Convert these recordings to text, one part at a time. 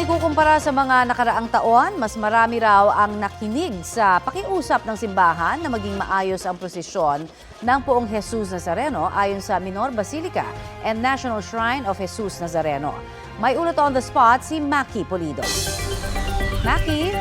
ikukumpara sa mga nakaraang taon, mas marami raw ang nakinig sa pakiusap ng simbahan na maging maayos ang prosesyon ng Poong Jesus Nazareno ayon sa Minor Basilica and National Shrine of Jesus Nazareno. May ulat on the spot si Maki Pulido. Maki?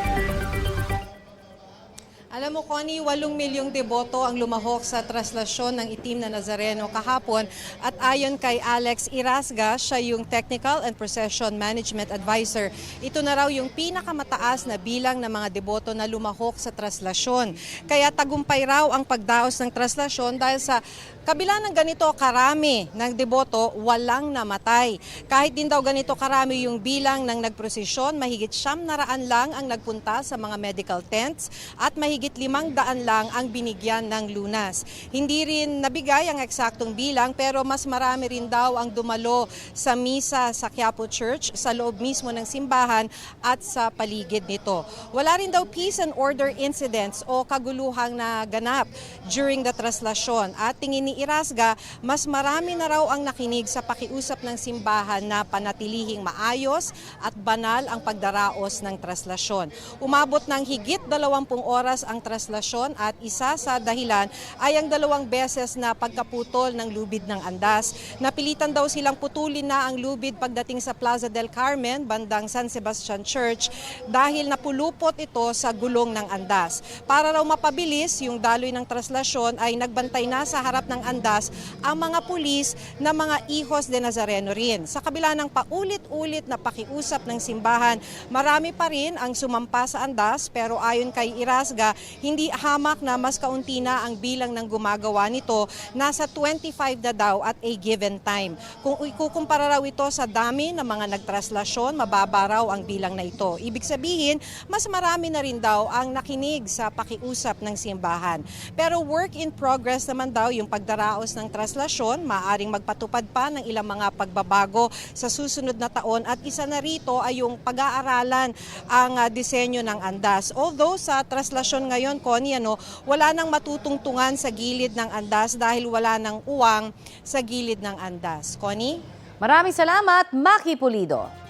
Alam mo, Connie, 8 milyong deboto ang lumahok sa traslasyon ng itim na Nazareno kahapon at ayon kay Alex Irasga, siya yung Technical and Procession Management Advisor. Ito na raw yung pinakamataas na bilang ng mga deboto na lumahok sa traslasyon. Kaya tagumpay raw ang pagdaos ng traslasyon dahil sa kabila ng ganito karami ng deboto, walang namatay. Kahit din daw ganito karami yung bilang ng nagprosesyon, mahigit 700 lang ang nagpunta sa mga medical tents at mahigit 500 lang ang binigyan ng lunas. Hindi rin nabigay ang eksaktong bilang pero mas marami rin daw ang dumalo sa misa sa Quiapo Church, sa loob mismo ng simbahan at sa paligid nito. Wala rin daw peace and order incidents o kaguluhang naganap during the traslasyon at tingin ni Irasga, mas marami na raw ang nakinig sa pakiusap ng simbahan na panatilihing maayos at banal ang pagdaraos ng traslasyon. Umabot ng higit 20 oras ang traslasyon at isa sa dahilan ay ang 2 beses na pagkaputol ng lubid ng andas. Napilitan daw silang putulin na ang lubid pagdating sa Plaza del Carmen, bandang San Sebastian Church, dahil napulupot ito sa gulong ng andas. Para raw mapabilis yung daloy ng traslasyon ay nagbantay na sa harap ng andas ang mga pulis na mga Hijos de Nazareno rin. Sa kabila ng paulit-ulit na pakiusap ng simbahan, marami pa rin ang sumampa sa andas pero ayon kay Irasga, hindi hamak na mas kaunti na ang bilang ng gumagawa nito, nasa 25 na daw at a given time. Kung ikukumpara raw ito sa dami ng mga nagtraslasyon, mababa raw ang bilang na ito. Ibig sabihin, mas marami na rin daw ang nakinig sa pakiusap ng simbahan. Pero work in progress naman daw yung pagdaraos ng traslasyon, maaaring magpatupad pa ng ilang mga pagbabago sa susunod na taon at isa na rito ay yung pag-aaralan ang disenyo ng andas. Although sa traslasyon ngayon, Connie, wala nang matutungtungan sa gilid ng andas dahil wala nang uwang sa gilid ng andas. Connie? Maraming salamat, Maki Pulido.